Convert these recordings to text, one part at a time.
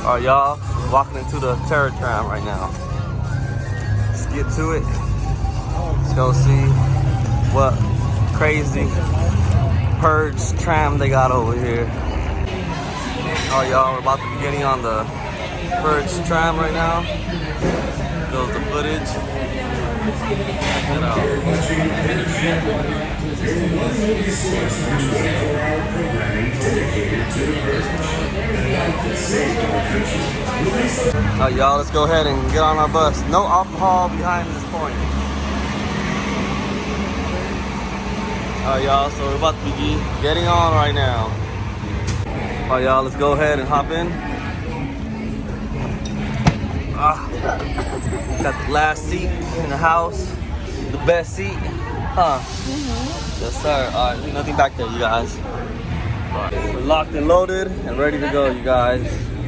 Alright, y'all, walking into the terror tram right now. Let's get to it. Let's go see what crazy purge tram they got over here. Alright, y'all, we're about to be getting on the purge tram right now. Goes the footage. Check it out. Alright, y'all, let's go ahead and get on our bus. No alcohol behind this point. Alright, y'all, so we're about to be getting on right now. Alright, y'all, let's go ahead and hop in. Got the last seat in the house. The best seat. Huh? Yes, sir. Alright, nothing back there, you guys. Right. We're locked and loaded and ready to go, you guys.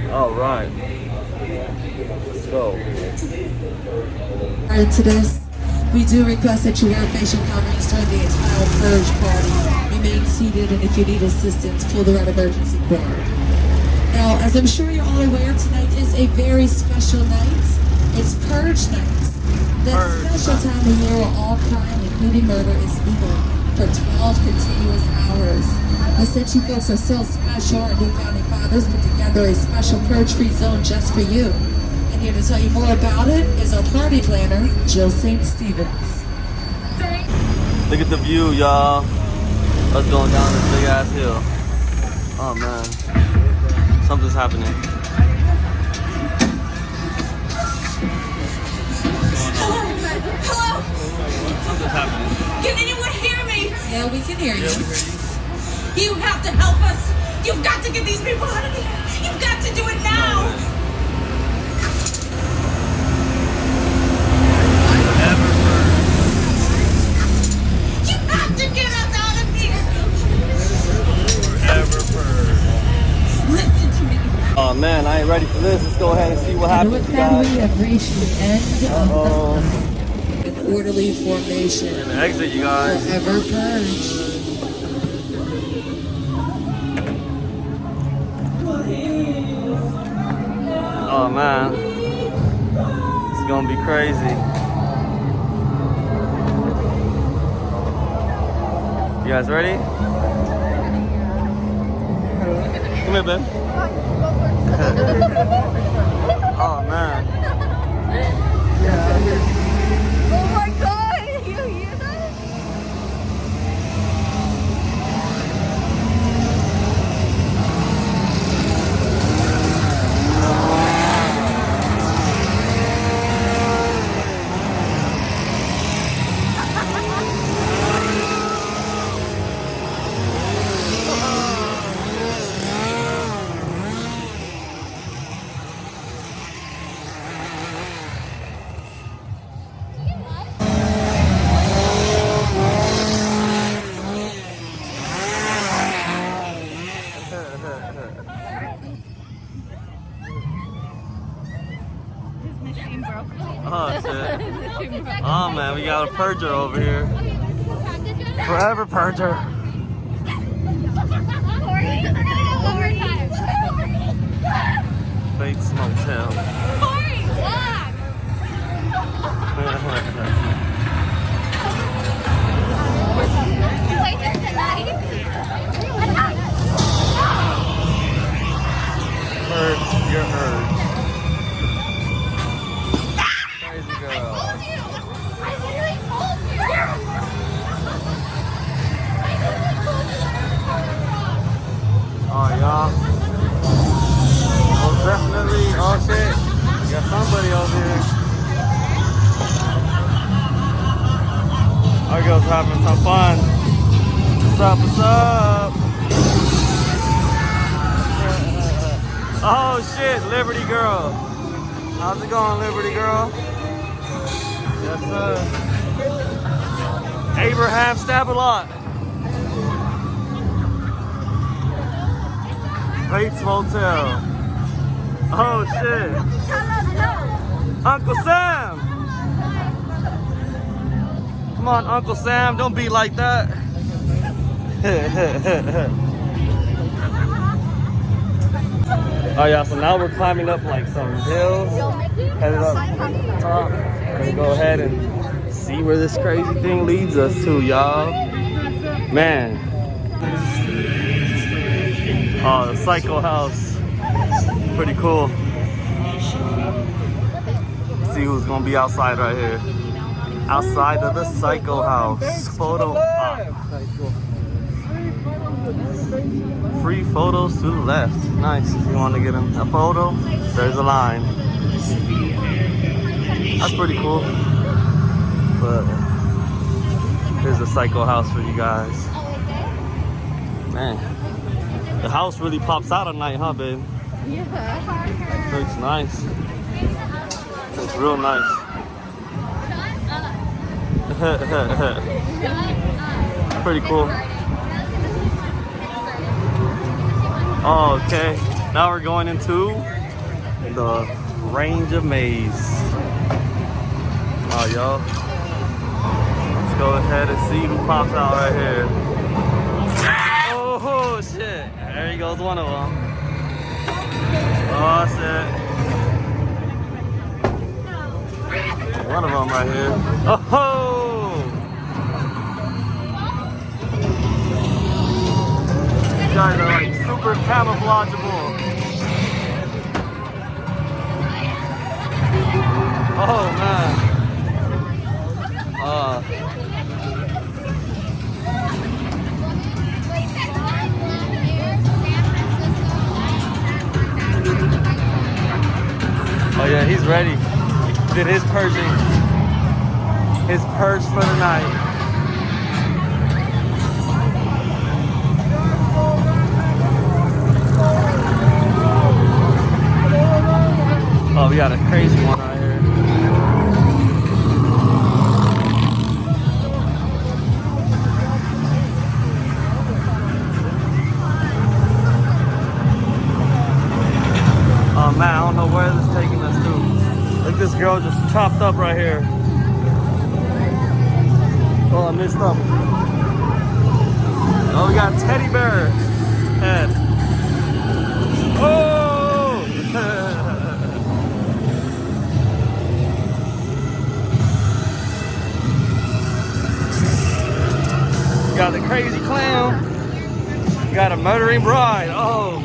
Alright. Let's go. Prior to this, we do request that you wear facial coverings during the entire purge party. Remain seated, and if you need assistance, pull the red emergency cord. Now, as I'm sure you're all aware, tonight is a very special night. It's Purge Night. That special time of year where all crime, including murder, is legal for 12 continuous hours. And since you folks are so special, our new founding fathers put together a special purge-free zone just for you. And here to tell you more about it is our party planner, Jill St. Stevens. Look at the view, y'all. Us going down this big ass hill. Oh man, something's happening. Hello? Something's happening. Can anyone hear me? Yeah, we can hear you. Yeah, we hear you. You have to help us. You've got to get these people out of here. You've got to do it now. You have to get us out of here. Listen to me. Oh man, I ain't ready for this. Let's go ahead and see what happens, With that, we guys. have reached the end of an orderly formation. An exit, you guys. Forever purge. Oh man, it's gonna be crazy. You guys ready? Come here, babe. Oh man. Oh my god, you hear that? Oh shit. Oh man, we got a purger over here. Forever purger. Bates Motel. Purge your urge. Crazy girl. Oh y'all. Oh definitely. Oh shit. We got somebody over here. Our girl's having some fun. What's up? What's up? Oh shit, Liberty Girl. How's it going, Liberty Girl? Yes, sir. Abraham Stabalot. Bates Motel. Oh shit. Uncle Sam. Come on, Uncle Sam, don't be like that. Oh yeah, so now we're climbing up like some hills, headed up top. We're gonna go ahead and see where this crazy thing leads us to, y'all. Man. Oh, the Psycho House. Pretty cool. See who's gonna be outside right here. Outside of the Psycho House. Photo op. Free photos to the left. Nice. If you want to get a photo, there's a line. That's pretty cool. But here's the Psycho House for you guys. Man, the house really pops out at night, huh, babe? Yeah. Looks nice. It's real nice. Pretty cool. Oh, okay. Now we're going into the range of maze. Oh, y'all. Let's go ahead and see who pops out right here. Oh, shit. There goes one of them. Oh, shit. One of them right here. Oh! These guys are like super camouflageable. Oh man. Oh yeah, he's ready. He did his purging. His purge for the night. Oh, we got a crazy one right here. Oh man, I don't know where this is taking us to. Look, this girl just chopped up right here. Oh, I missed up. Oh, we got teddy bear head. Oh! Got the crazy clown. You got a murdering bride. Oh.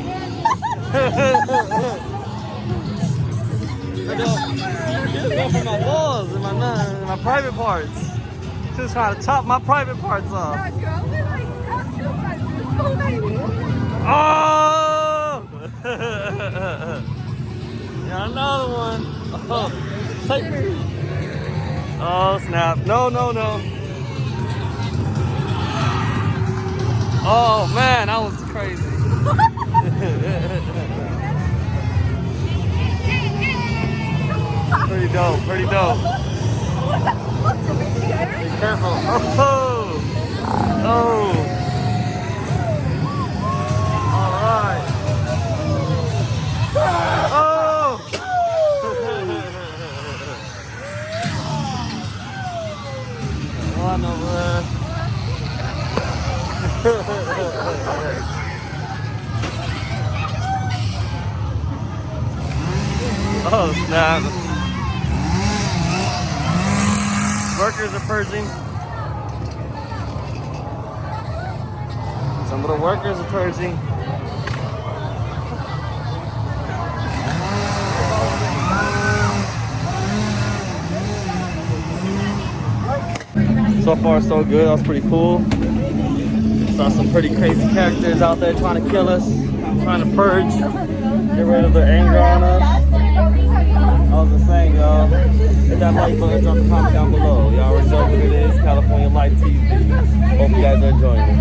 She's going for my balls and my private parts. She's trying to chop my private parts off. Oh! Got another one. Oh, take me. Oh, snap. No, no, no. Oh man, that was crazy. Pretty dope, pretty dope. Be careful. Oh, oh. All right. Oh. One over there. Oh snap. Workers are purging. Some of the workers are purging. So far so good, that was pretty cool. Saw some pretty crazy characters out there trying to kill us, trying to purge, get rid of the anger on us. I was just saying, y'all, hit that like button, drop a comment down below. Y'all already know what it is, CaliforniaLifeTV. Hope you guys are enjoying it.